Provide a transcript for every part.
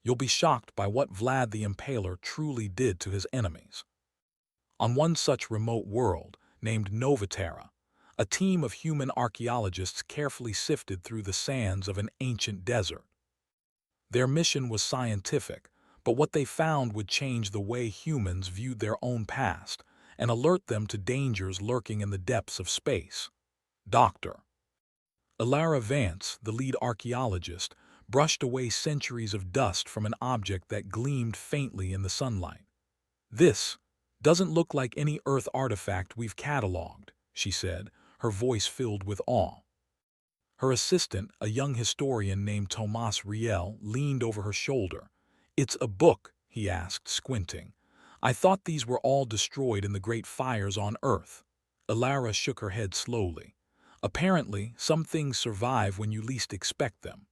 You'll be shocked by what Vlad the Impaler truly did to his enemies. On one such remote world, named Novatera, a team of human archaeologists carefully sifted through the sands of an ancient desert. Their mission was scientific, but what they found would change the way humans viewed their own past and alert them to dangers lurking in the depths of space. Dr. Ilara Vance, the lead archaeologist, brushed away centuries of dust from an object that gleamed faintly in the sunlight. "This doesn't look like any Earth artifact we've cataloged," she said, her voice filled with awe. Her assistant, a young historian named Tomas Riel, leaned over her shoulder. "It's a book?" he asked, squinting. "I thought these were all destroyed in the great fires on Earth." Ilara shook her head slowly. "Apparently, some things survive when you least expect them.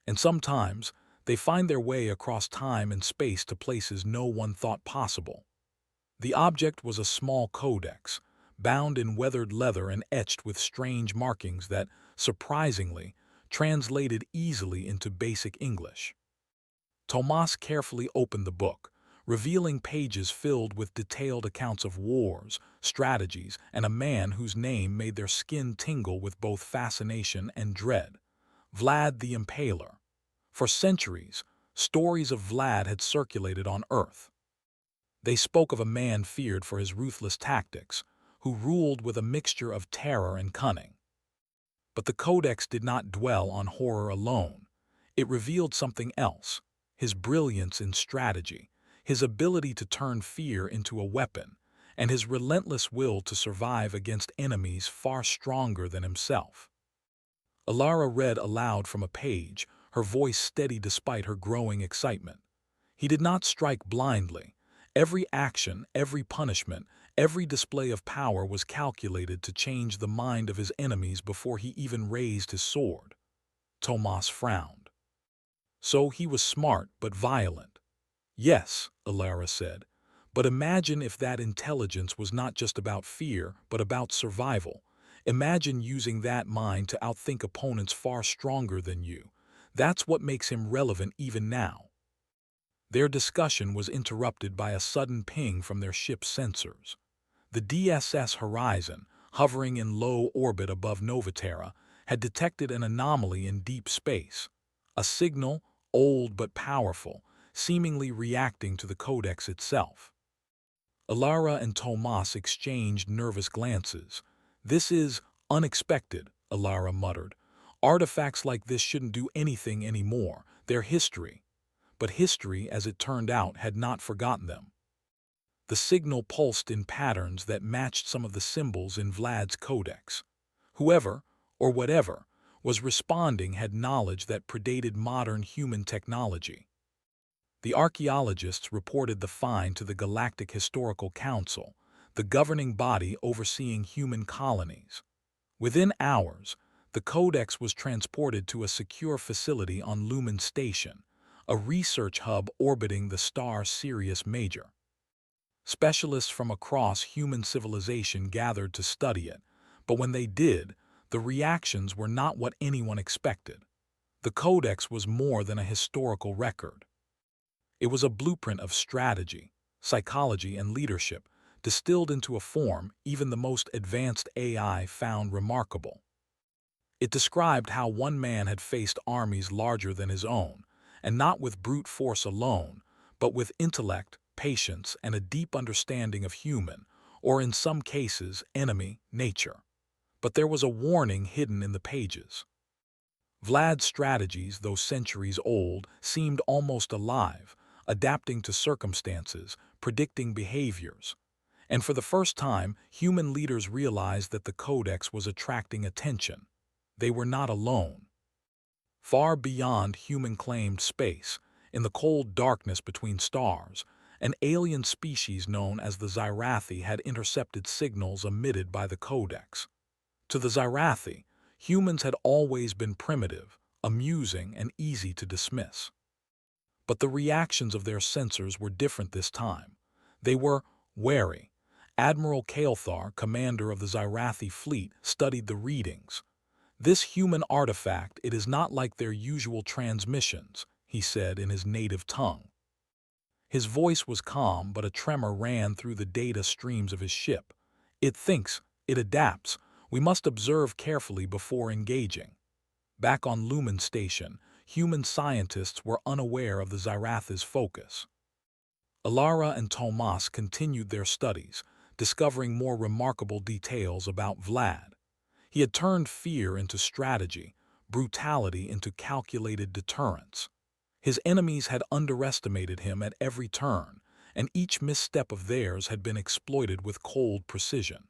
And sometimes, they find their way across time and space to places no one thought possible." The object was a small codex, bound in weathered leather and etched with strange markings that, surprisingly, translated easily into basic English. Tomas carefully opened the book, revealing pages filled with detailed accounts of wars, strategies, and a man whose name made their skin tingle with both fascination and dread: Vlad the Impaler. For centuries, stories of Vlad had circulated on Earth. They spoke of a man feared for his ruthless tactics, who ruled with a mixture of terror and cunning. But the Codex did not dwell on horror alone. It revealed something else: his brilliance in strategy, his ability to turn fear into a weapon, and his relentless will to survive against enemies far stronger than himself. Ilara read aloud from a page, her voice steady despite her growing excitement. "He did not strike blindly. Every action, every punishment, every display of power was calculated to change the mind of his enemies before he even raised his sword." Tomas frowned. "So he was smart but violent." "Yes," Ilara said, "but imagine if that intelligence was not just about fear, but about survival. Imagine using that mind to outthink opponents far stronger than you. That's what makes him relevant even now." Their discussion was interrupted by a sudden ping from their ship's sensors. The DSS Horizon, hovering in low orbit above Novatera, had detected an anomaly in deep space. A signal, old but powerful, seemingly reacting to the Codex itself. Ilara and Tomas exchanged nervous glances. "This is unexpected," Ilara muttered. "Artifacts like this shouldn't do anything anymore. They're history." But history, as it turned out, had not forgotten them. The signal pulsed in patterns that matched some of the symbols in Vlad's codex. Whoever, or whatever, was responding had knowledge that predated modern human technology. The archaeologists reported the find to the Galactic Historical Council, the governing body overseeing human colonies. Within hours, the codex was transported to a secure facility on Lumen Station, a research hub orbiting the star Sirius Major. Specialists from across human civilization gathered to study it, but when they did, the reactions were not what anyone expected. The Codex was more than a historical record. It was a blueprint of strategy, psychology, and leadership, distilled into a form even the most advanced AI found remarkable. It described how one man had faced armies larger than his own, and not with brute force alone, but with intellect, patience, and a deep understanding of human, or in some cases, enemy, nature. But there was a warning hidden in the pages. Vlad's strategies, though centuries old, seemed almost alive, adapting to circumstances, predicting behaviors. And for the first time, human leaders realized that the Codex was attracting attention. They were not alone. Far beyond human-claimed space, in the cold darkness between stars, an alien species known as the Xyrathi had intercepted signals emitted by the Codex. To the Xyrathi, humans had always been primitive, amusing, and easy to dismiss. But the reactions of their sensors were different this time. They were wary. Admiral Kael'thar, commander of the Xyrathi fleet, studied the readings. "This human artifact, it is not like their usual transmissions," he he said in his native tongue. His voice was calm, but a tremor ran through the data streams of his ship. It thinks, it adapts. We must observe carefully before engaging. Back on Lumen Station, human scientists were unaware of the Zyratha's focus. Alara and Tomas continued their studies, discovering more remarkable details about Vlad. He had turned fear into strategy, brutality into calculated deterrence. His enemies had underestimated him at every turn, and each misstep of theirs had been exploited with cold precision.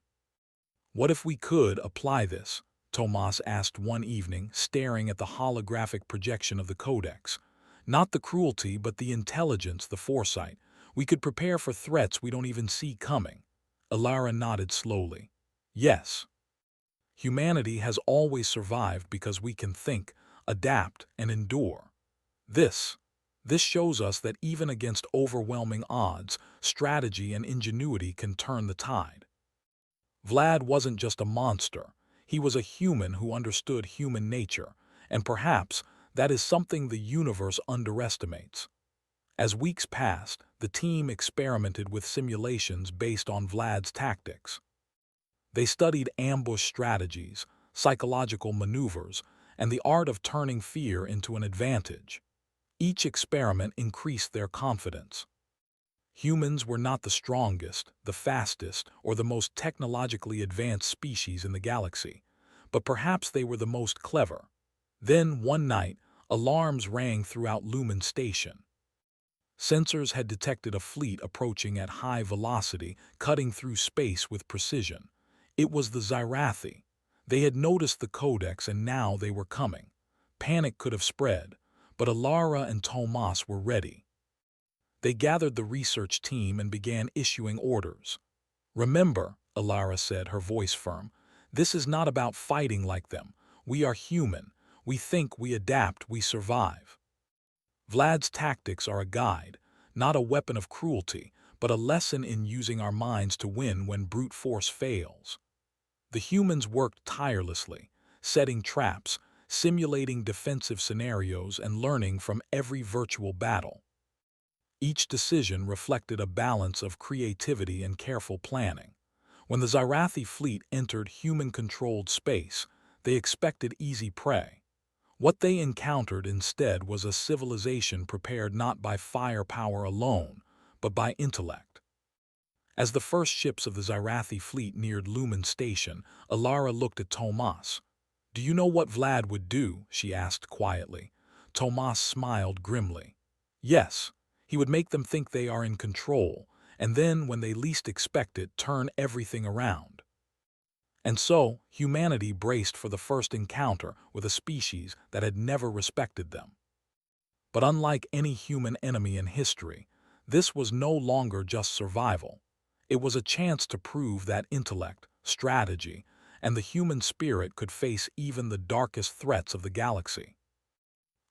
What if we could apply this? Tomas asked one evening, staring at the holographic projection of the codex. Not the cruelty, but the intelligence, the foresight. We could prepare for threats we don't even see coming. Alara nodded slowly. Yes. Humanity has always survived because we can think, adapt, and endure. This shows us that even against overwhelming odds, strategy and ingenuity can turn the tide. Vlad wasn't just a monster. He was a human who understood human nature, and perhaps that is something the universe underestimates. As weeks passed, the team experimented with simulations based on Vlad's tactics. They studied ambush strategies, psychological maneuvers, and the art of turning fear into an advantage. Each experiment increased their confidence. Humans were not the strongest, the fastest, or the most technologically advanced species in the galaxy, but perhaps they were the most clever. Then, one night, alarms rang throughout Lumen Station. Sensors had detected a fleet approaching at high velocity, cutting through space with precision. It was the Zyrathi. They had noticed the codex and now they were coming. Panic could have spread, but Alara and Tomas were ready. They gathered the research team and began issuing orders. "Remember," Alara said, her voice firm, "this is not about fighting like them. We are human. We think, we adapt, we survive." Vlad's tactics are a guide, not a weapon of cruelty, but a lesson in using our minds to win when brute force fails. The humans worked tirelessly, setting traps, simulating defensive scenarios, and learning from every virtual battle. Each decision reflected a balance of creativity and careful planning. When the Zyrathi fleet entered human-controlled space, they expected easy prey. What they encountered instead was a civilization prepared not by firepower alone, but by intellect. As the first ships of the Zyrathi fleet neared Lumen Station, Alara looked at Tomas. "Do you know what Vlad would do?" she asked quietly. Tomas smiled grimly. "Yes, he would make them think they are in control, and then, when they least expect it, turn everything around." And so, humanity braced for the first encounter with a species that had never respected them. But unlike any human enemy in history, this was no longer just survival. It was a chance to prove that intellect, strategy, and the human spirit could face even the darkest threats of the galaxy.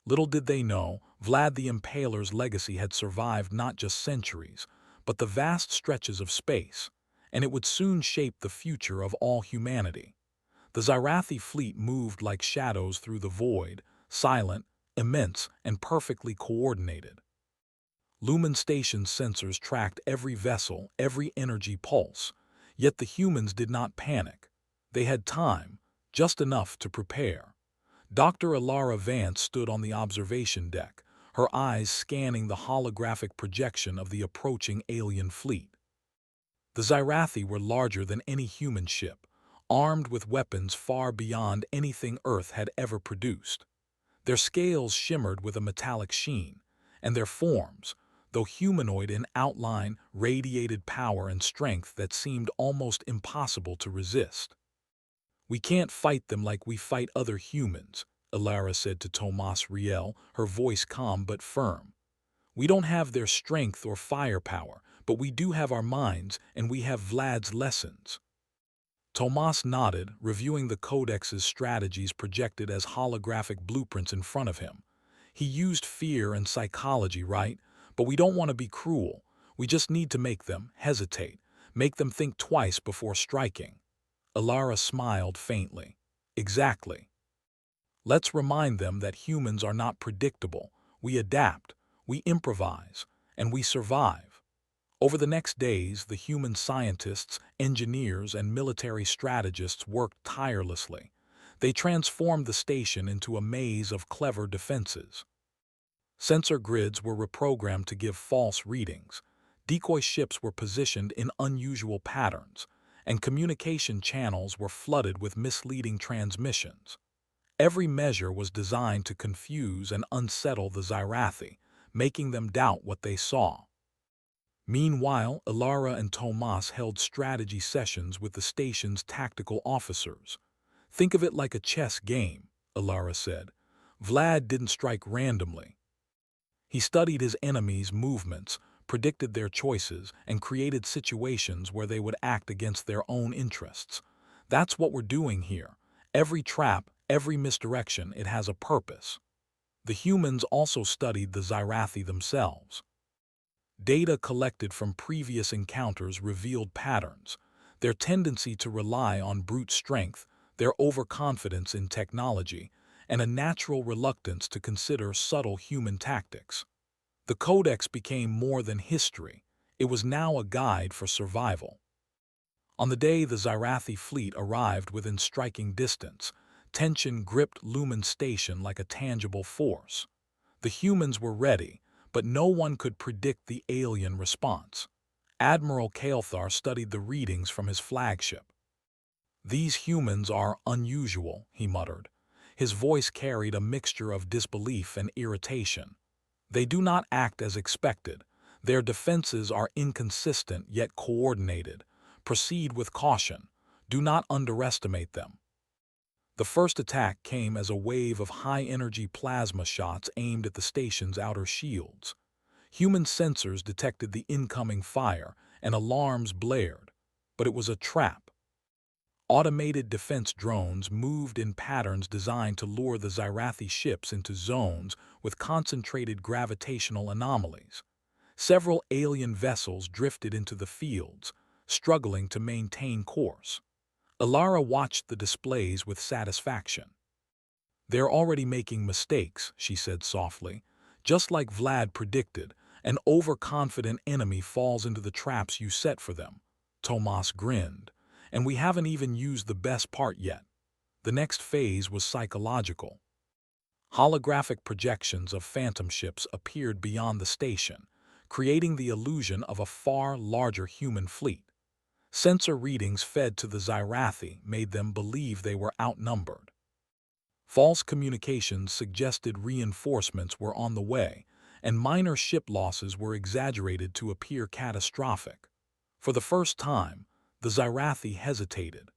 Little did they know, Vlad the Impaler's legacy had survived not just centuries, but the vast stretches of space, and it would soon shape the future of all humanity. The Zyrathi fleet moved like shadows through the void, silent, immense, and perfectly coordinated. Lumen Station's sensors tracked every vessel, every energy pulse, yet the humans did not panic. They had time, just enough to prepare. Dr. Alara Vance stood on the observation deck, her eyes scanning the holographic projection of the approaching alien fleet. The Zyrathi were larger than any human ship, armed with weapons far beyond anything Earth had ever produced. Their scales shimmered with a metallic sheen, and their forms, though humanoid in outline, radiated power and strength that seemed almost impossible to resist. "We can't fight them like we fight other humans," Alara said to Tomas Riel, her voice calm but firm. "We don't have their strength or firepower, but we do have our minds, and we have Vlad's lessons." Tomas nodded, reviewing the Codex's strategies projected as holographic blueprints in front of him. "He used fear and psychology, right? But we don't want to be cruel. We just need to make them hesitate, make them think twice before striking." Alara smiled faintly. "Exactly. Let's remind them that humans are not predictable. We adapt, we improvise, and we survive. Over the next days, the human scientists, engineers, and military strategists worked tirelessly. They transformed the station into a maze of clever defenses. Sensor grids were reprogrammed to give false readings, decoy ships were positioned in unusual patterns, and communication channels were flooded with misleading transmissions. Every measure was designed to confuse and unsettle the Xyrathi, making them doubt what they saw. Meanwhile, Ilara and Tomas held strategy sessions with the station's tactical officers. "Think of it like a chess game," Ilara said. "Vlad didn't strike randomly. He studied his enemies' movements, predicted their choices, and created situations where they would act against their own interests. That's what we're doing here. Every trap, every misdirection, it has a purpose." The humans also studied the Xyrathi themselves. Data collected from previous encounters revealed patterns, their tendency to rely on brute strength, their overconfidence in technology, and a natural reluctance to consider subtle human tactics. The Codex became more than history. It was now a guide for survival. On the day the Xyrathi fleet arrived within striking distance, tension gripped Lumen Station like a tangible force. The humans were ready, but no one could predict the alien response. Admiral Kael'thar studied the readings from his flagship. "These humans are unusual," he muttered. His voice carried a mixture of disbelief and irritation. "They do not act as expected. Their defenses are inconsistent yet coordinated. Proceed with caution. Do not underestimate them." The first attack came as a wave of high-energy plasma shots aimed at the station's outer shields. Human sensors detected the incoming fire, and alarms blared. But it was a trap. Automated defense drones moved in patterns designed to lure the Xyrathi ships into zones with concentrated gravitational anomalies. Several alien vessels drifted into the fields, struggling to maintain course. Ilara watched the displays with satisfaction. "They're already making mistakes," she said softly. "Just like Vlad predicted, an overconfident enemy falls into the traps you set for them." Tomas grinned. "And we haven't even used the best part yet." The next phase was psychological. Holographic projections of phantom ships appeared beyond the station, creating the illusion of a far larger human fleet. Sensor readings fed to the Xyrathi made them believe they were outnumbered. False communications suggested reinforcements were on the way, and minor ship losses were exaggerated to appear catastrophic. For the first time, the Xyrathi hesitated.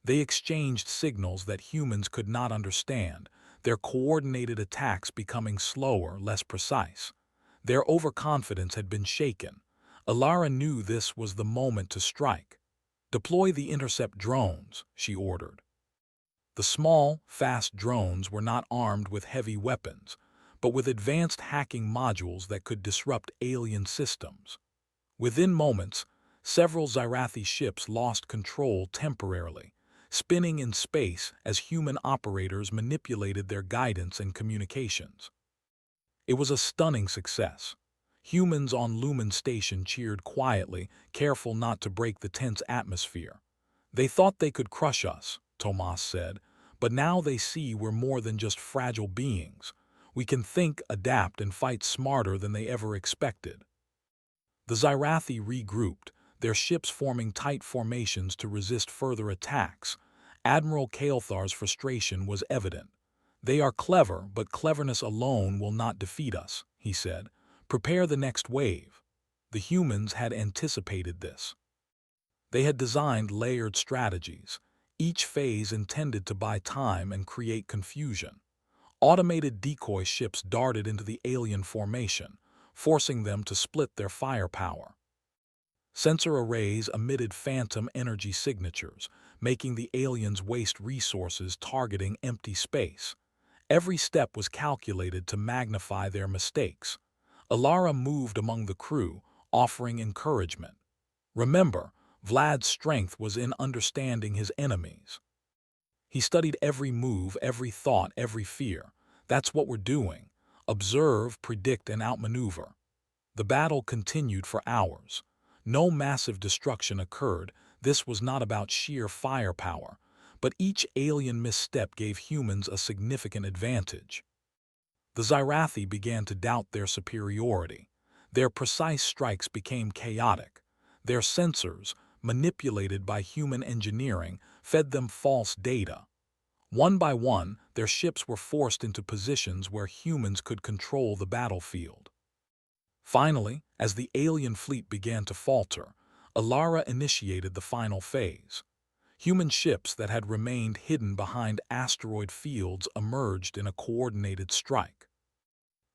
They exchanged signals that humans could not understand, their coordinated attacks becoming slower, less precise. Their overconfidence had been shaken. Ilara knew this was the moment to strike. "Deploy the intercept drones," she ordered. The small, fast drones were not armed with heavy weapons, but with advanced hacking modules that could disrupt alien systems. Within moments, several Xyrathi ships lost control temporarily, spinning in space as human operators manipulated their guidance and communications. It was a stunning success. Humans on Lumen Station cheered quietly, careful not to break the tense atmosphere. "They thought they could crush us," Tomas said, "but now they see we're more than just fragile beings. We can think, adapt, and fight smarter than they ever expected." The Xyrathi regrouped, their ships forming tight formations to resist further attacks. Admiral Kael'thar's frustration was evident. "They are clever, but cleverness alone will not defeat us," he said. "Prepare the next wave." The humans had anticipated this. They had designed layered strategies, each phase intended to buy time and create confusion. Automated decoy ships darted into the alien formation, forcing them to split their firepower. Sensor arrays emitted phantom energy signatures, making the aliens waste resources targeting empty space. Every step was calculated to magnify their mistakes. Ilara moved among the crew, offering encouragement. "Remember, Vlad's strength was in understanding his enemies. He studied every move, every thought, every fear. That's what we're doing. Observe, predict, and outmaneuver. The battle continued for hours. No massive destruction occurred. This was not about sheer firepower, but each alien misstep gave humans a significant advantage. The Xyrathi began to doubt their superiority. Their precise strikes became chaotic. Their sensors, manipulated by human engineering, fed them false data. One by one, their ships were forced into positions where humans could control the battlefield. Finally, as the alien fleet began to falter, Alara initiated the final phase. Human ships that had remained hidden behind asteroid fields emerged in a coordinated strike.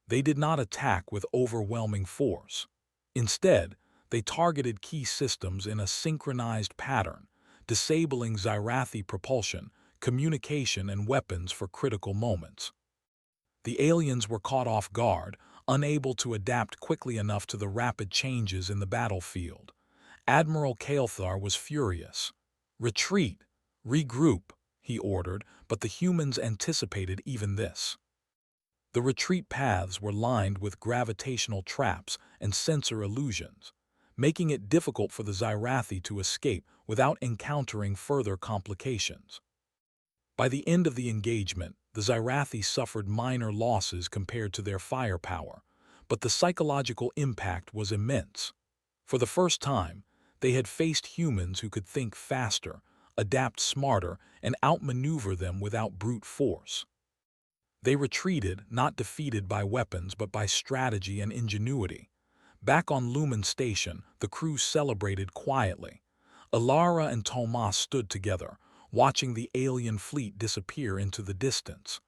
They did not attack with overwhelming force. Instead, they targeted key systems in a synchronized pattern, disabling Xyrathi propulsion, communication, and weapons for critical moments. The aliens were caught off guard, unable to adapt quickly enough to the rapid changes in the battlefield. Admiral Kael'thar was furious. "Retreat! Regroup!" he ordered, but the humans anticipated even this. The retreat paths were lined with gravitational traps and sensor illusions, making it difficult for the Xyrathi to escape without encountering further complications. By the end of the engagement, the Xyrathi suffered minor losses compared to their firepower, but the psychological impact was immense. For the first time, they had faced humans who could think faster, adapt smarter, and outmaneuver them without brute force. They retreated, not defeated by weapons but by strategy and ingenuity. Back on Lumen Station, the crew celebrated quietly. Alara and Tomas stood together, watching the alien fleet disappear into the distance.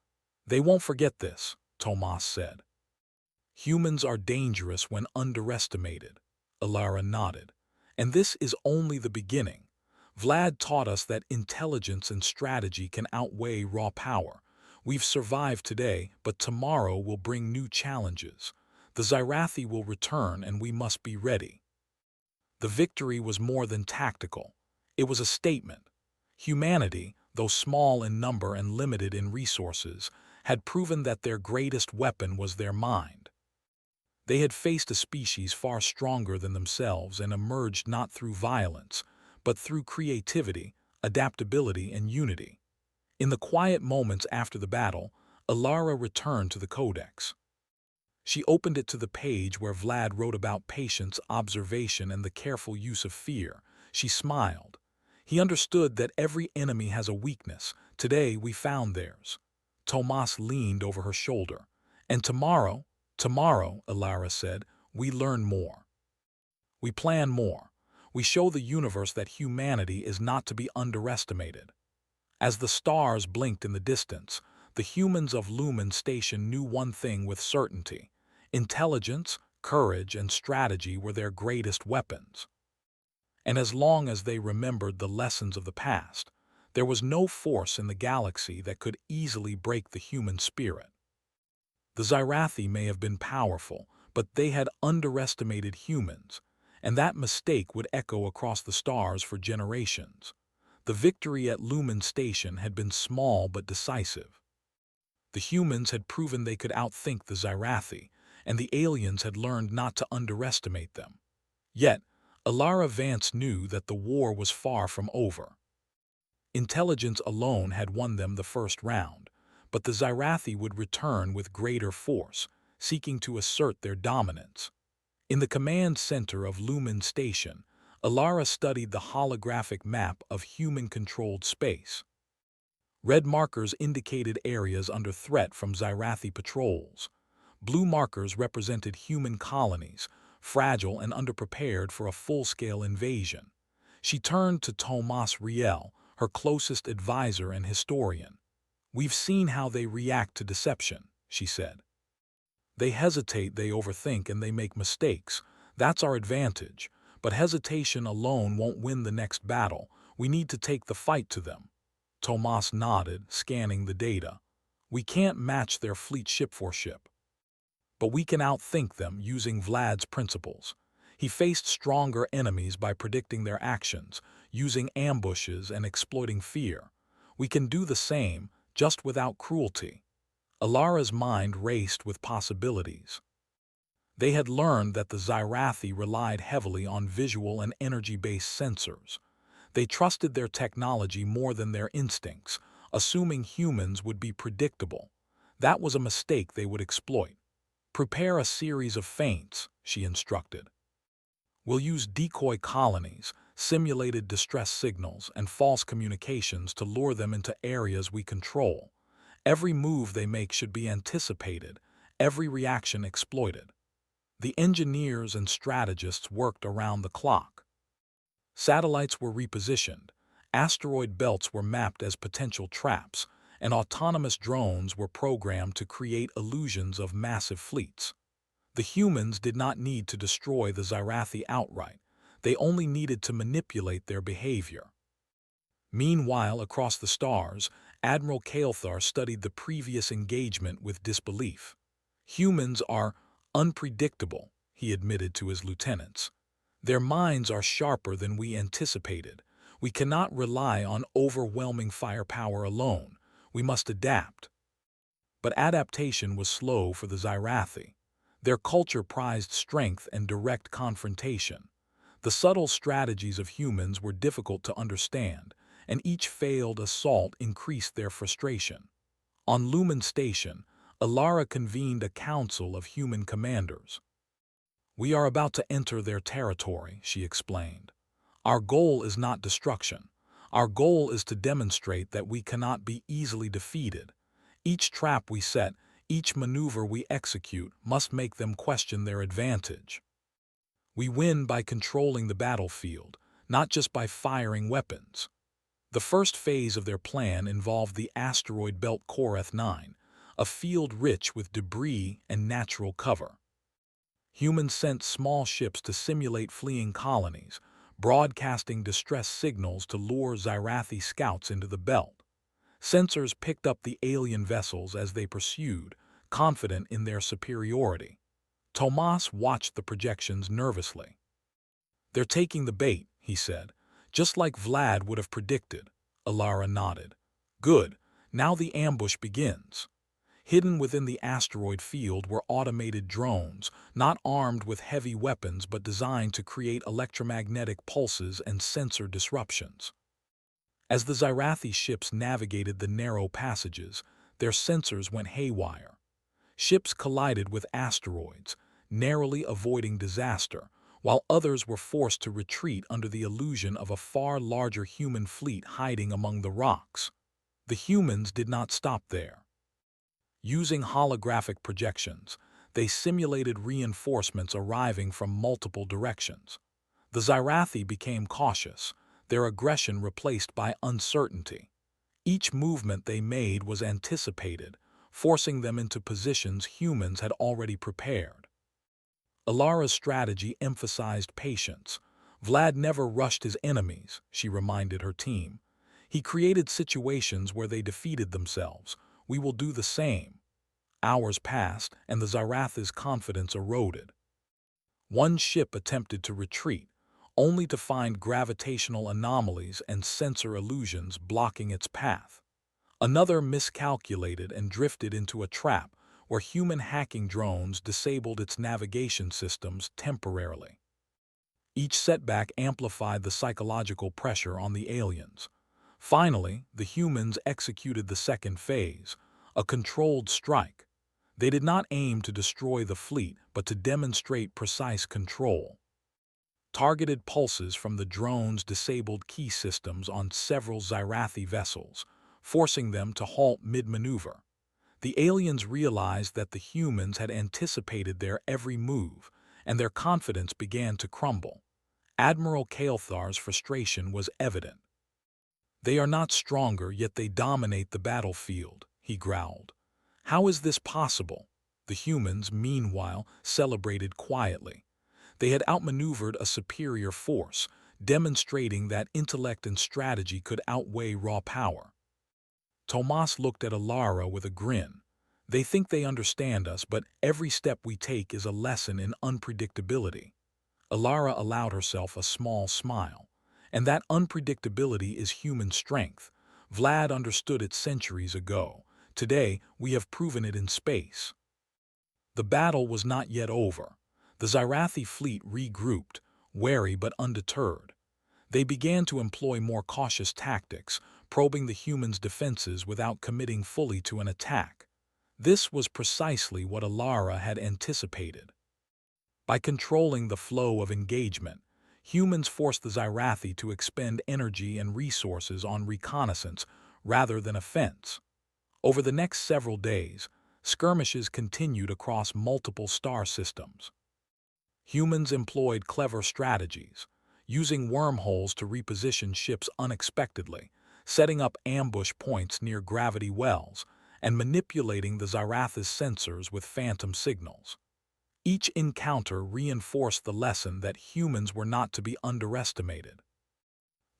"They won't forget this," Tomas said. "Humans are dangerous when underestimated," Alara nodded. "And this is only the beginning. Vlad taught us that intelligence and strategy can outweigh raw power. We've survived today, but tomorrow will bring new challenges. The Xyrathi will return and we must be ready." The victory was more than tactical. It was a statement. Humanity, though small in number and limited in resources, had proven that their greatest weapon was their mind. They had faced a species far stronger than themselves and emerged not through violence, but through creativity, adaptability, and unity. In the quiet moments after the battle, Alara returned to the codex. She opened it to the page where Vlad wrote about patience, observation, and the careful use of fear. She smiled. He understood that every enemy has a weakness. Today we found theirs. Tomas leaned over her shoulder. "And tomorrow, Alara said, we learn more. We plan more. We show the universe that humanity is not to be underestimated." As the stars blinked in the distance, the humans of Lumen Station knew one thing with certainty. Intelligence, courage, and strategy were their greatest weapons. And as long as they remembered the lessons of the past, there was no force in the galaxy that could easily break the human spirit. The Xyrathi may have been powerful, but they had underestimated humans, and that mistake would echo across the stars for generations. The victory at Lumen Station had been small but decisive. The humans had proven they could outthink the Xyrathi, and the aliens had learned not to underestimate them. Yet, Alara Vance knew that the war was far from over. Intelligence alone had won them the first round, but the Xyrathi would return with greater force, seeking to assert their dominance. In the command center of Lumen Station, Alara studied the holographic map of human-controlled space. Red markers indicated areas under threat from Xyrathi patrols. Blue markers represented human colonies, fragile and underprepared for a full-scale invasion. She turned to Tomas Riel, her closest advisor and historian. "We've seen how they react to deception," she said. "They hesitate, they overthink, and they make mistakes. That's our advantage. But hesitation alone won't win the next battle. We need to take the fight to them." Tomas nodded, scanning the data. "We can't match their fleet ship for ship. But we can outthink them using Vlad's principles. He faced stronger enemies by predicting their actions, using ambushes and exploiting fear. We can do the same, just without cruelty." Alara's mind raced with possibilities. They had learned that the Xyrathi relied heavily on visual and energy-based sensors. They trusted their technology more than their instincts, assuming humans would be predictable. That was a mistake they would exploit. Prepare a series of feints, she instructed. We'll use decoy colonies, simulated distress signals, and false communications to lure them into areas we control. Every move they make should be anticipated, every reaction exploited. The engineers and strategists worked around the clock. Satellites were repositioned, asteroid belts were mapped as potential traps, and autonomous drones were programmed to create illusions of massive fleets. The humans did not need to destroy the Xyrathi outright. They only needed to manipulate their behavior. Meanwhile, across the stars, Admiral Kael'thar studied the previous engagement with disbelief. Humans are unpredictable, he admitted to his lieutenants. Their minds are sharper than we anticipated. We cannot rely on overwhelming firepower alone. We must adapt. But adaptation was slow for the Xyrathi. Their culture prized strength and direct confrontation. The subtle strategies of humans were difficult to understand, and each failed assault increased their frustration. On Lumen Station, Alara convened a council of human commanders. We are about to enter their territory, she explained. Our goal is not destruction. Our goal is to demonstrate that we cannot be easily defeated. Each trap we set, each maneuver we execute must make them question their advantage. We win by controlling the battlefield, not just by firing weapons. The first phase of their plan involved the asteroid belt Koreth 9, a field rich with debris and natural cover. Humans sent small ships to simulate fleeing colonies, broadcasting distress signals to lure Xyrathi scouts into the belt. Sensors picked up the alien vessels as they pursued, confident in their superiority. Tomas watched the projections nervously. They're taking the bait, he said, just like Vlad would have predicted. Alara nodded. Good, now the ambush begins. Hidden within the asteroid field were automated drones, not armed with heavy weapons but designed to create electromagnetic pulses and sensor disruptions. As the Xyrathi ships navigated the narrow passages, their sensors went haywire. Ships collided with asteroids, narrowly avoiding disaster, while others were forced to retreat under the illusion of a far larger human fleet hiding among the rocks. The humans did not stop there. Using holographic projections, they simulated reinforcements arriving from multiple directions. The Xyrathi became cautious, their aggression replaced by uncertainty. Each movement they made was anticipated, forcing them into positions humans had already prepared. Alara's strategy emphasized patience. Vlad never rushed his enemies, she reminded her team. He created situations where they defeated themselves. We will do the same. Hours passed, and the Xyrathi's confidence eroded. One ship attempted to retreat, only to find gravitational anomalies and sensor illusions blocking its path. Another miscalculated and drifted into a trap where human hacking drones disabled its navigation systems temporarily. Each setback amplified the psychological pressure on the aliens. Finally, the humans executed the second phase, a controlled strike. They did not aim to destroy the fleet, but to demonstrate precise control. Targeted pulses from the drones disabled key systems on several Xyrathi vessels, forcing them to halt mid-maneuver. The aliens realized that the humans had anticipated their every move, and their confidence began to crumble. Admiral Kael'thar's frustration was evident. They are not stronger, yet they dominate the battlefield, he growled. How is this possible? The humans, meanwhile, celebrated quietly. They had outmaneuvered a superior force, demonstrating that intellect and strategy could outweigh raw power. Tomas looked at Alara with a grin. They think they understand us, but every step we take is a lesson in unpredictability. Alara allowed herself a small smile. And that unpredictability is human strength. Vlad understood it centuries ago. Today, we have proven it in space. The battle was not yet over. The Xyrathi fleet regrouped, wary but undeterred. They began to employ more cautious tactics, probing the humans' defenses without committing fully to an attack. This was precisely what Alara had anticipated. By controlling the flow of engagement, humans forced the Xyrathi to expend energy and resources on reconnaissance rather than offense. Over the next several days, skirmishes continued across multiple star systems. Humans employed clever strategies, using wormholes to reposition ships unexpectedly, setting up ambush points near gravity wells, and manipulating the Xyrathi's sensors with phantom signals. Each encounter reinforced the lesson that humans were not to be underestimated.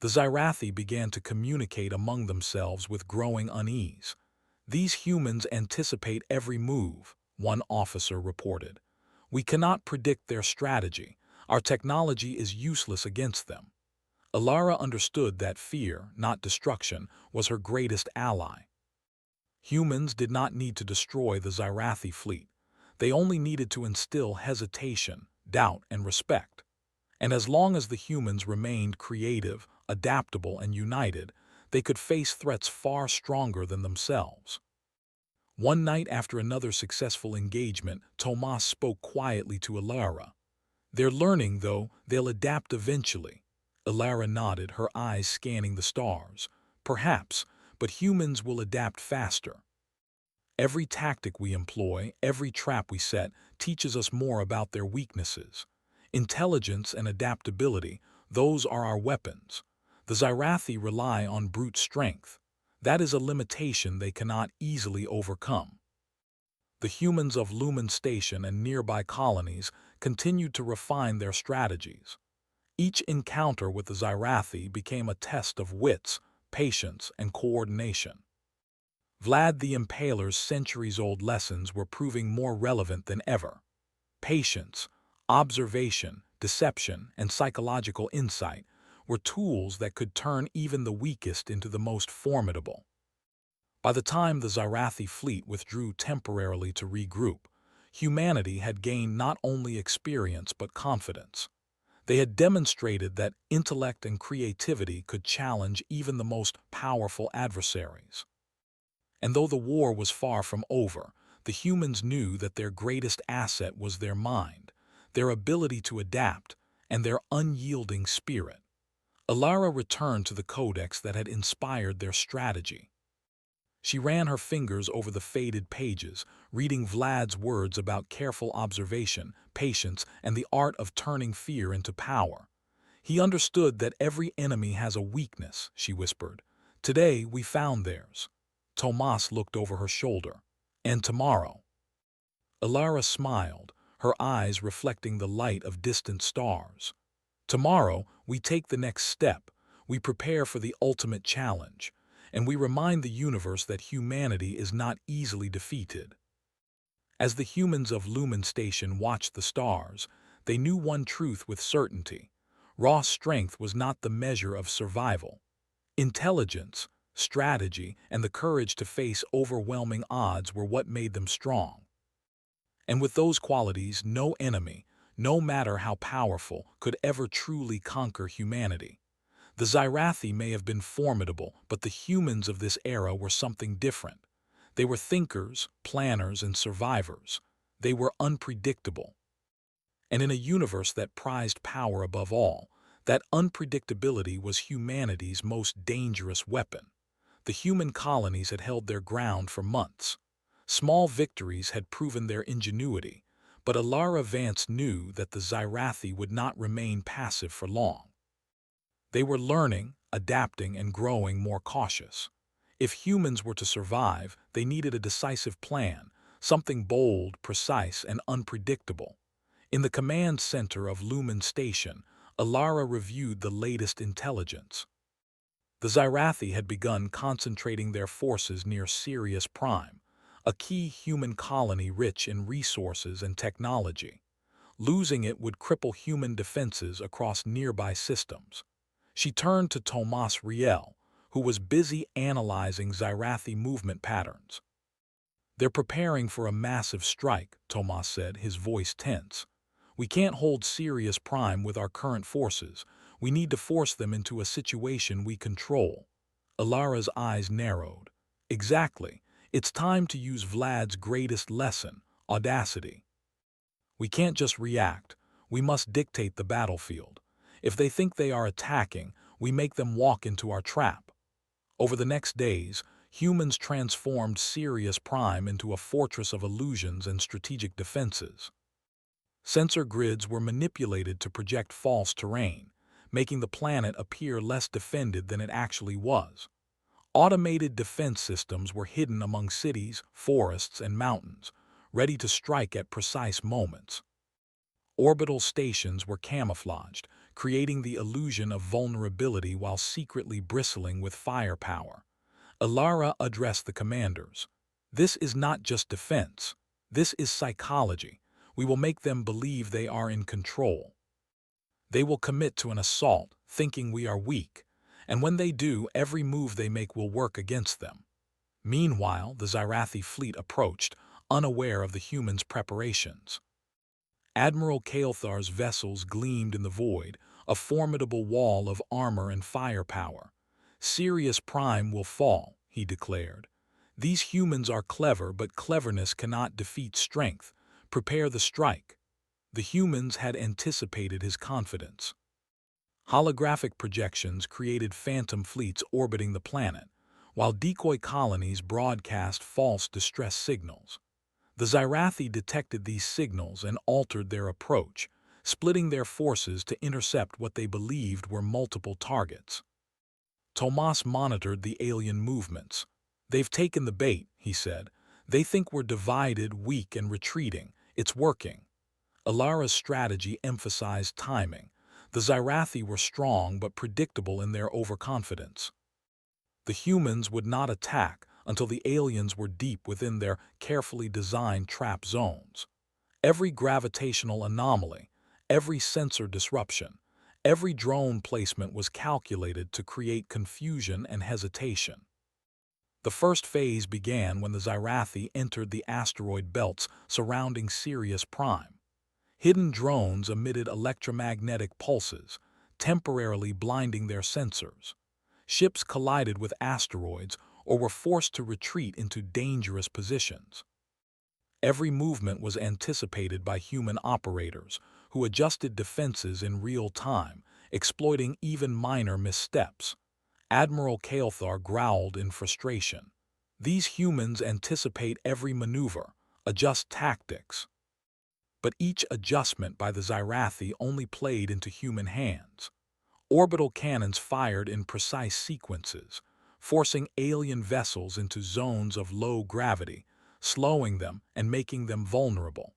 The Xyrathi began to communicate among themselves with growing unease. "These humans anticipate every move," one officer reported. "We cannot predict their strategy. Our technology is useless against them." Alara understood that fear, not destruction, was her greatest ally. Humans did not need to destroy the Xyrathi fleet. They only needed to instill hesitation, doubt, and respect. And as long as the humans remained creative, adaptable, and united, they could face threats far stronger than themselves. One night after another successful engagement, Tomas spoke quietly to Alara. "They're learning, though. They'll adapt eventually." Alara nodded, her eyes scanning the stars. "Perhaps, but humans will adapt faster. Every tactic we employ, every trap we set, teaches us more about their weaknesses. Intelligence and adaptability, those are our weapons. The Xyrathi rely on brute strength. That is a limitation they cannot easily overcome." The humans of Lumen Station and nearby colonies continued to refine their strategies. Each encounter with the Xyrathi became a test of wits, patience, and coordination. Vlad the Impaler's centuries-old lessons were proving more relevant than ever. Patience, observation, deception, and psychological insight were tools that could turn even the weakest into the most formidable. By the time the Xyrathi fleet withdrew temporarily to regroup, humanity had gained not only experience but confidence. They had demonstrated that intellect and creativity could challenge even the most powerful adversaries. And though the war was far from over, the humans knew that their greatest asset was their mind, their ability to adapt, and their unyielding spirit. Alara returned to the codex that had inspired their strategy. She ran her fingers over the faded pages, reading Vlad's words about careful observation, patience, and the art of turning fear into power. "He understood that every enemy has a weakness," she whispered. "Today we found theirs." Tomas looked over her shoulder. "And tomorrow?" Alara smiled, her eyes reflecting the light of distant stars. "Tomorrow, we take the next step. We prepare for the ultimate challenge, and we remind the universe that humanity is not easily defeated." As the humans of Lumen Station watched the stars, they knew one truth with certainty. Raw strength was not the measure of survival. Intelligence, strategy, and the courage to face overwhelming odds were what made them strong. And with those qualities, no enemy, no matter how powerful, could ever truly conquer humanity. The Xyrathi may have been formidable, but the humans of this era were something different. They were thinkers, planners, and survivors. They were unpredictable. And in a universe that prized power above all, that unpredictability was humanity's most dangerous weapon. The human colonies had held their ground for months. Small victories had proven their ingenuity, but Alara Vance knew that the Xyrathi would not remain passive for long. They were learning, adapting, and growing more cautious. If humans were to survive, they needed a decisive plan, something bold, precise, and unpredictable. In the command center of Lumen Station, Alara reviewed the latest intelligence. The Xyrathi had begun concentrating their forces near Sirius Prime, a key human colony rich in resources and technology. Losing it would cripple human defenses across nearby systems. She turned to Tomas Riel, who was busy analyzing Xyrathi movement patterns. They're preparing for a massive strike, Tomas said, his voice tense. We can't hold Sirius Prime with our current forces. We need to force them into a situation we control. Alara's eyes narrowed. Exactly. It's time to use Vlad's greatest lesson, audacity. We can't just react. We must dictate the battlefield. If they think they are attacking, we make them walk into our trap. Over the next days, humans transformed Sirius Prime into a fortress of illusions and strategic defenses. Sensor grids were manipulated to project false terrain, making the planet appear less defended than it actually was. Automated defense systems were hidden among cities, forests, and mountains, ready to strike at precise moments. Orbital stations were camouflaged, creating the illusion of vulnerability while secretly bristling with firepower. Alara addressed the commanders. This is not just defense. This is psychology. We will make them believe they are in control. They will commit to an assault, thinking we are weak, and when they do, every move they make will work against them. Meanwhile, the Zyrathi fleet approached, unaware of the humans' preparations. Admiral Kael'thar's vessels gleamed in the void, a formidable wall of armor and firepower. Sirius Prime will fall, he declared. These humans are clever, but cleverness cannot defeat strength. Prepare the strike. The humans had anticipated his confidence. Holographic projections created phantom fleets orbiting the planet, while decoy colonies broadcast false distress signals. The Zyrathi detected these signals and altered their approach, splitting their forces to intercept what they believed were multiple targets. Tomas monitored the alien movements. They've taken the bait, he said. They think we're divided, weak, and retreating. It's working. Alara's strategy emphasized timing. The Zyrathi were strong but predictable in their overconfidence. The humans would not attack until the aliens were deep within their carefully designed trap zones. Every gravitational anomaly, every sensor disruption, every drone placement was calculated to create confusion and hesitation. The first phase began when the Zyrathi entered the asteroid belts surrounding Sirius Prime. Hidden drones emitted electromagnetic pulses, temporarily blinding their sensors. Ships collided with asteroids or were forced to retreat into dangerous positions. Every movement was anticipated by human operators, who adjusted defenses in real time, exploiting even minor missteps. Admiral Kael'thar growled in frustration. These humans anticipate every maneuver, adjust tactics. But each adjustment by the Zyrathi only played into human hands. Orbital cannons fired in precise sequences, forcing alien vessels into zones of low gravity, slowing them and making them vulnerable.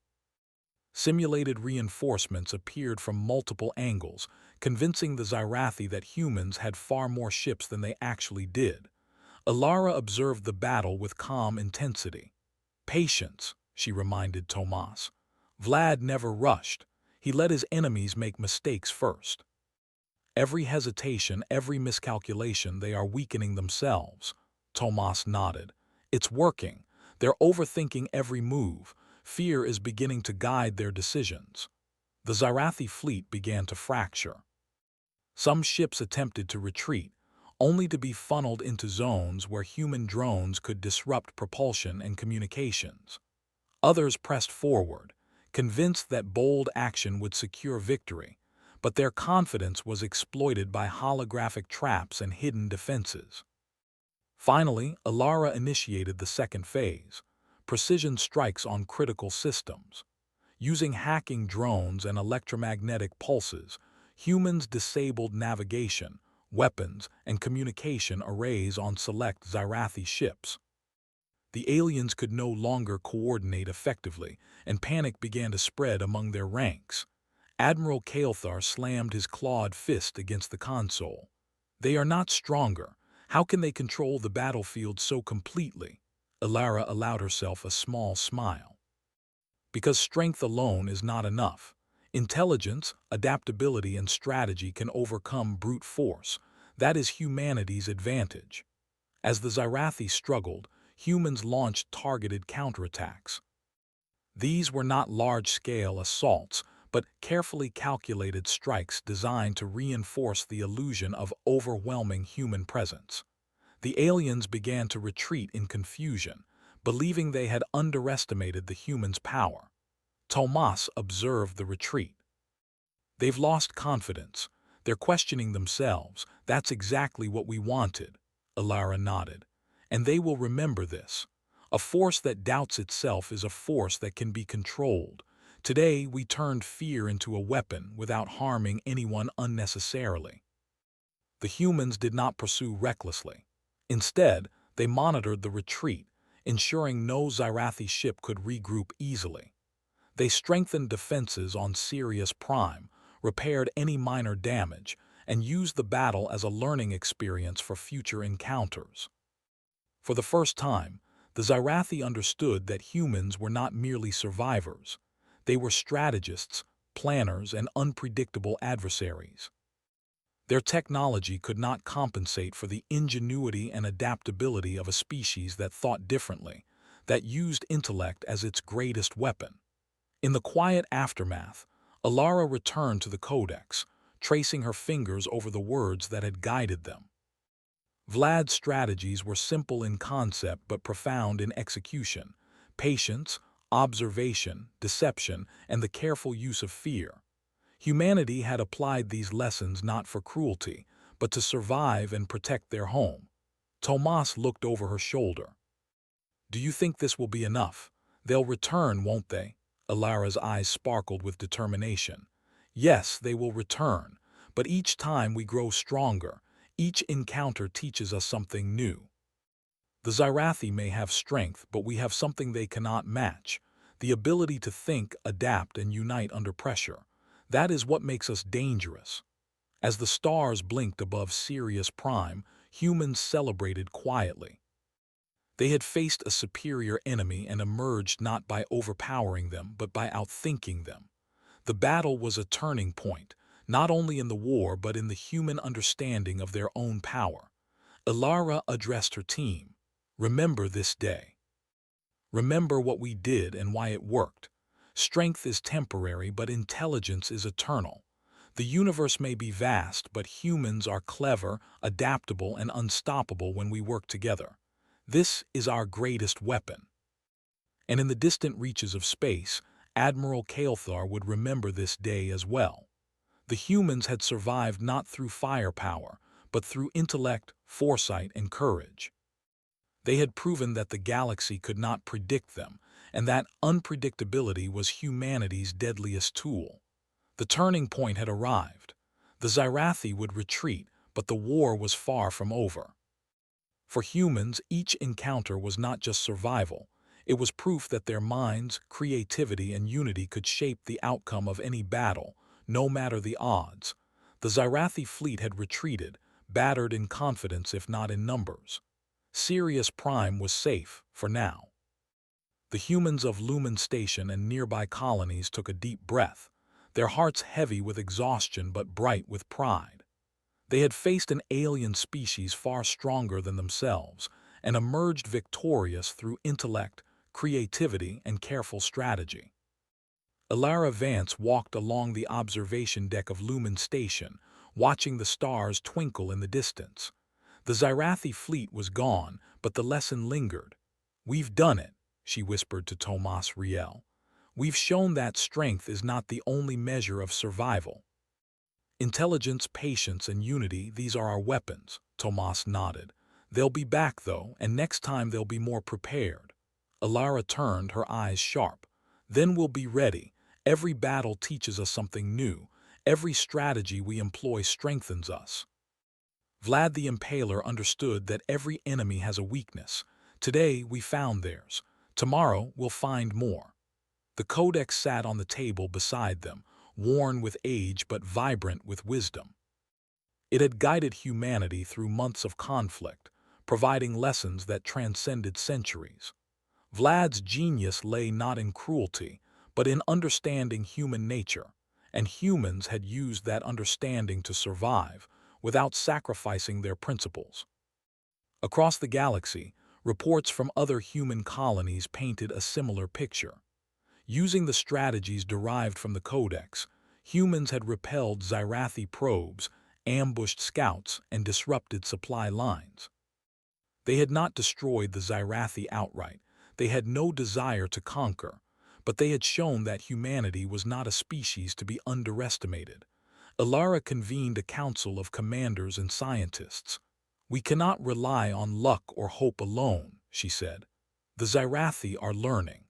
Simulated reinforcements appeared from multiple angles, convincing the Zyrathi that humans had far more ships than they actually did. Alara observed the battle with calm intensity. Patience, she reminded Tomas. Vlad never rushed. He let his enemies make mistakes first. Every hesitation, every miscalculation, they are weakening themselves. Tomas nodded. It's working. They're overthinking every move. Fear is beginning to guide their decisions. The Zyrathi fleet began to fracture. Some ships attempted to retreat, only to be funneled into zones where human drones could disrupt propulsion and communications. Others pressed forward, convinced that bold action would secure victory, but their confidence was exploited by holographic traps and hidden defenses. Finally, Alara initiated the second phase, precision strikes on critical systems. Using hacking drones and electromagnetic pulses, humans disabled navigation, weapons, and communication arrays on select Zyrathi ships. The aliens could no longer coordinate effectively, and panic began to spread among their ranks. Admiral Kael'thar slammed his clawed fist against the console. They are not stronger. How can they control the battlefield so completely? Alara allowed herself a small smile. Because strength alone is not enough. Intelligence, adaptability, and strategy can overcome brute force. That is humanity's advantage. As the Zyrathi struggled, humans launched targeted counterattacks. These were not large-scale assaults, but carefully calculated strikes designed to reinforce the illusion of overwhelming human presence. The aliens began to retreat in confusion, believing they had underestimated the humans' power. Tomas observed the retreat. "They've lost confidence. They're questioning themselves. That's exactly what we wanted," Alara nodded. "And they will remember this. A force that doubts itself is a force that can be controlled. Today we turned fear into a weapon without harming anyone unnecessarily." The humans did not pursue recklessly. Instead, they monitored the retreat, ensuring no Zyrathi ship could regroup easily. They strengthened defenses on Sirius Prime, repaired any minor damage, and used the battle as a learning experience for future encounters. For the first time, the Zyrathi understood that humans were not merely survivors. They were strategists, planners, and unpredictable adversaries. Their technology could not compensate for the ingenuity and adaptability of a species that thought differently, that used intellect as its greatest weapon. In the quiet aftermath, Alara returned to the Codex, tracing her fingers over the words that had guided them. Vlad's strategies were simple in concept but profound in execution: patience, observation, deception, and the careful use of fear. Humanity had applied these lessons not for cruelty, but to survive and protect their home. Tomas looked over her shoulder. "Do you think this will be enough? They'll return, won't they?" Alara's eyes sparkled with determination. "Yes, they will return, but each time we grow stronger. Each encounter teaches us something new. The Zyrathi may have strength, but we have something they cannot match: the ability to think, adapt, and unite under pressure. That is what makes us dangerous." As the stars blinked above Sirius Prime, humans celebrated quietly. They had faced a superior enemy and emerged not by overpowering them, but by outthinking them. The battle was a turning point, not only in the war but in the human understanding of their own power. Alara addressed her team. "Remember this day. Remember what we did and why it worked. Strength is temporary, but intelligence is eternal. The universe may be vast, but humans are clever, adaptable, and unstoppable when we work together. This is our greatest weapon." And in the distant reaches of space, Admiral Kael'thar would remember this day as well. The humans had survived not through firepower, but through intellect, foresight, and courage. They had proven that the galaxy could not predict them, and that unpredictability was humanity's deadliest tool. The turning point had arrived. The Zyrathi would retreat, but the war was far from over. For humans, each encounter was not just survival. It was proof that their minds, creativity, and unity could shape the outcome of any battle, no matter the odds. The Zyrathi fleet had retreated, battered in confidence if not in numbers. Sirius Prime was safe, for now. The humans of Lumen Station and nearby colonies took a deep breath, their hearts heavy with exhaustion but bright with pride. They had faced an alien species far stronger than themselves and emerged victorious through intellect, creativity, and careful strategy. Alara Vance walked along the observation deck of Lumen Station, watching the stars twinkle in the distance. The Zyrathi fleet was gone, but the lesson lingered. "We've done it," she whispered to Tomas Riel. "We've shown that strength is not the only measure of survival." "Intelligence, patience, and unity, these are our weapons," Tomas nodded. "They'll be back, though, and next time they'll be more prepared." Alara turned, her eyes sharp. "Then we'll be ready. Every battle teaches us something new. Every strategy we employ strengthens us." Vlad the Impaler understood that every enemy has a weakness. Today we found theirs. Tomorrow we'll find more. The Codex sat on the table beside them, worn with age but vibrant with wisdom. It had guided humanity through months of conflict, providing lessons that transcended centuries. Vlad's genius lay not in cruelty, but in understanding human nature, and humans had used that understanding to survive, without sacrificing their principles. Across the galaxy, Reports from other human colonies painted a similar picture. Using the strategies derived from the Codex, humans had repelled Xyrathi probes, ambushed scouts, and disrupted supply lines. They had not destroyed the Xyrathi outright. They had no desire to conquer, but they had shown that humanity was not a species to be underestimated. Ilara convened a council of commanders and scientists. "We cannot rely on luck or hope alone," she said. "The Xyrathi are learning.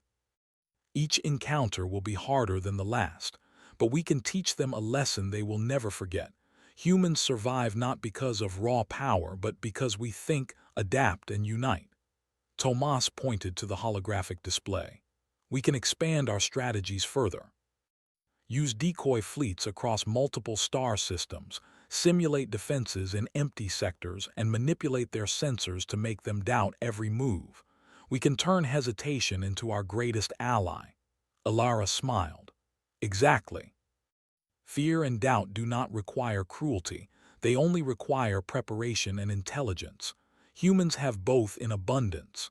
Each encounter will be harder than the last, but we can teach them a lesson they will never forget. Humans survive not because of raw power, but because we think, adapt, and unite." Tomas pointed to the holographic display. "We can expand our strategies further. Use decoy fleets across multiple star systems, simulate defenses in empty sectors, and manipulate their sensors to make them doubt every move. We can turn hesitation into our greatest ally." Ilara smiled. "Exactly. Fear and doubt do not require cruelty. They only require preparation and intelligence. Humans have both in abundance."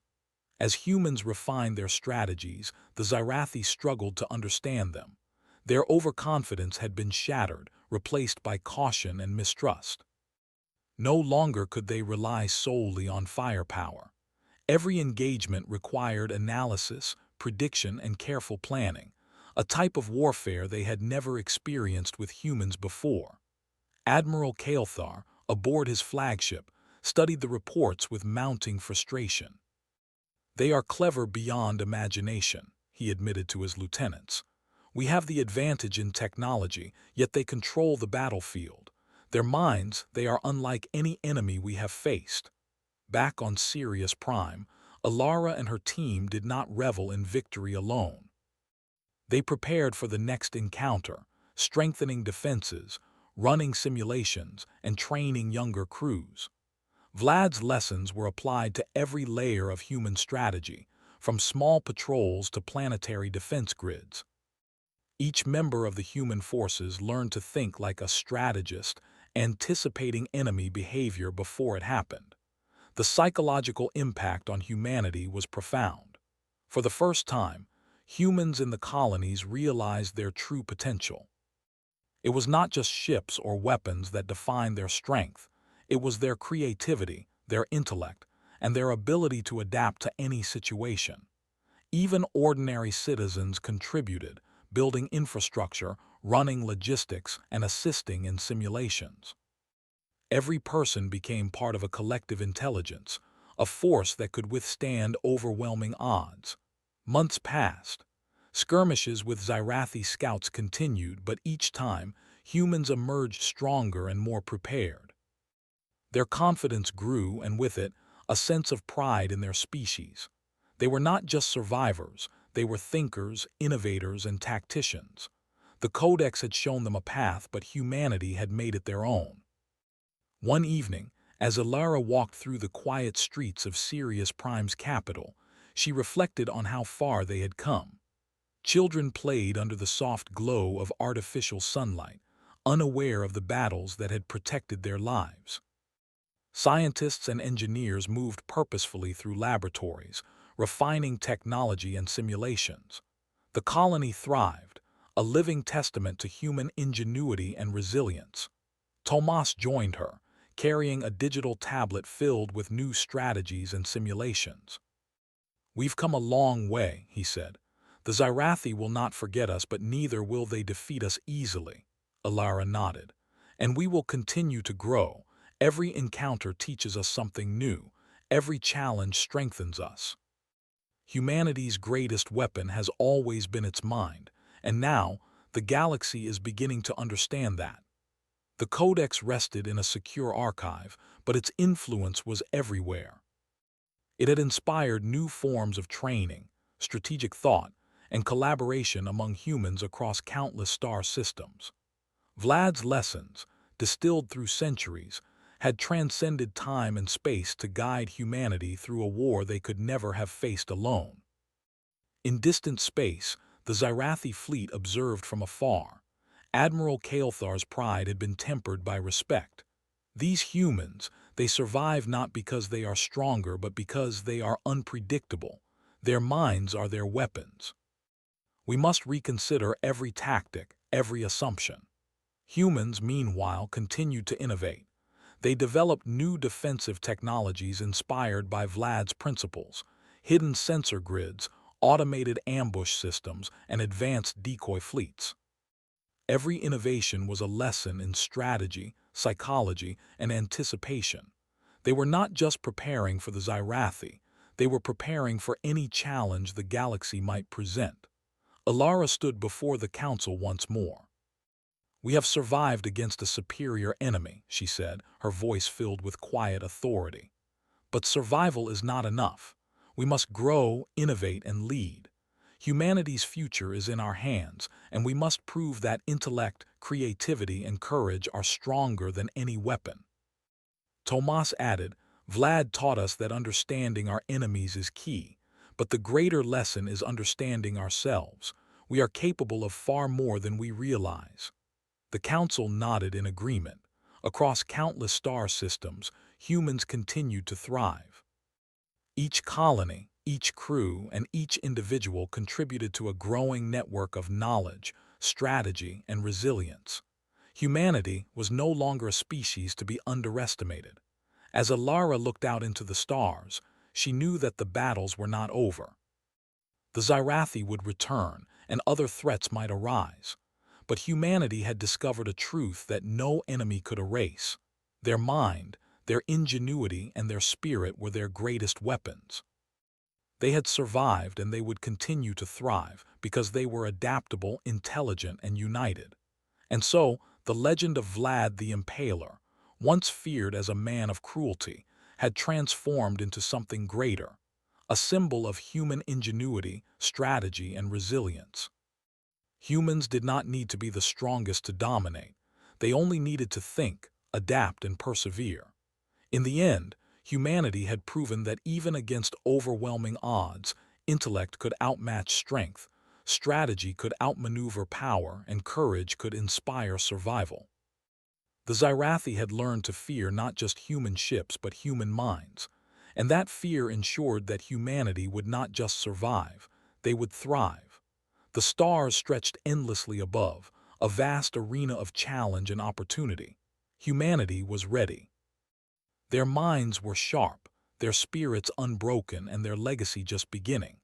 As humans refined their strategies, the Xyrathi struggled to understand them. Their overconfidence had been shattered, replaced by caution and mistrust. No longer could they rely solely on firepower. Every engagement required analysis, prediction, and careful planning, a type of warfare they had never experienced with humans before. Admiral Kael'thar, aboard his flagship, studied the reports with mounting frustration. "They are clever beyond imagination," he admitted to his lieutenants. "We have the advantage in technology, yet they control the battlefield. Their minds, they are unlike any enemy we have faced." Back on Sirius Prime, Ilara and her team did not revel in victory alone. They prepared for the next encounter, strengthening defenses, running simulations, and training younger crews. Vlad's lessons were applied to every layer of human strategy, from small patrols to planetary defense grids. Each member of the human forces learned to think like a strategist, anticipating enemy behavior before it happened. The psychological impact on humanity was profound. For the first time, humans in the colonies realized their true potential. It was not just ships or weapons that defined their strength. It was their creativity, their intellect, and their ability to adapt to any situation. Even ordinary citizens contributed, building infrastructure, running logistics, and assisting in simulations. Every person became part of a collective intelligence, a force that could withstand overwhelming odds. Months passed. Skirmishes with Xyrathi scouts continued, but each time, humans emerged stronger and more prepared. Their confidence grew, and with it, a sense of pride in their species. They were not just survivors, they were thinkers, innovators, and tacticians. The Codex had shown them a path, but humanity had made it their own. One evening, as Ilara walked through the quiet streets of Sirius Prime's capital, she reflected on how far they had come. Children played under the soft glow of artificial sunlight, unaware of the battles that had protected their lives. Scientists and engineers moved purposefully through laboratories, refining technology and simulations. The colony thrived, a living testament to human ingenuity and resilience. Tomas joined her, carrying a digital tablet filled with new strategies and simulations. "We've come a long way," he said. "The Xyrathi will not forget us, but neither will they defeat us easily." Ilara nodded. "And we will continue to grow. Every encounter teaches us something new. Every challenge strengthens us." Humanity's greatest weapon has always been its mind, and now the galaxy is beginning to understand that. The Codex rested in a secure archive, but its influence was everywhere. It had inspired new forms of training, strategic thought, and collaboration among humans across countless star systems. Vlad's lessons, distilled through centuries, had transcended time and space to guide humanity through a war they could never have faced alone. In distant space, the Xyrathi fleet observed from afar. Admiral Kael'thar's pride had been tempered by respect. These humans, They survive not because they are stronger, but because they are unpredictable. Their minds are their weapons. We must reconsider every tactic, every assumption. Humans, meanwhile, continued to innovate. They developed new defensive technologies inspired by Vlad's principles: hidden sensor grids, automated ambush systems, and advanced decoy fleets. Every innovation was a lesson in strategy, psychology, and anticipation. They were not just preparing for the Xyrathi, they were preparing for any challenge the galaxy might present. Alara stood before the council once more. "We have survived against a superior enemy," she said, her voice filled with quiet authority. "But survival is not enough. We must grow, innovate, and lead. Humanity's future is in our hands, and we must prove that intellect, creativity, and courage are stronger than any weapon." Tomas added, "Vlad taught us that understanding our enemies is key, but the greater lesson is understanding ourselves. We are capable of far more than we realize." The council nodded in agreement. Across countless star systems, humans continued to thrive. Each colony, each crew, and each individual contributed to a growing network of knowledge, strategy, and resilience. Humanity was no longer a species to be underestimated. As Alara looked out into the stars, she knew that the battles were not over. The Xyrathi would return, and other threats might arise. But humanity had discovered a truth that no enemy could erase. Their mind, their ingenuity, and their spirit were their greatest weapons. They had survived, and they would continue to thrive because they were adaptable, intelligent, and united. And so, the legend of Vlad the Impaler, once feared as a man of cruelty, had transformed into something greater, a symbol of human ingenuity, strategy, and resilience. Humans did not need to be the strongest to dominate. They only needed to think, adapt, and persevere. In the end, humanity had proven that even against overwhelming odds, intellect could outmatch strength, strategy could outmaneuver power, and courage could inspire survival. The Xyrathi had learned to fear not just human ships but human minds, and that fear ensured that humanity would not just survive, they would thrive. The stars stretched endlessly above, a vast arena of challenge and opportunity. Humanity was ready. Their minds were sharp, their spirits unbroken, and their legacy just beginning.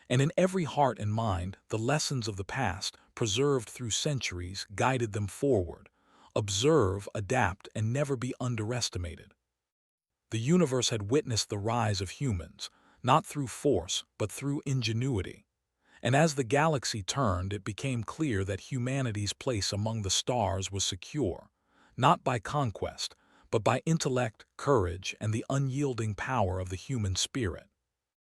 And in every heart and mind, the lessons of the past, preserved through centuries, guided them forward. Observe, adapt, and never be underestimated. The universe had witnessed the rise of humans, not through force, but through ingenuity. And as the galaxy turned, it became clear that humanity's place among the stars was secure, not by conquest, but by intellect, courage, and the unyielding power of the human spirit.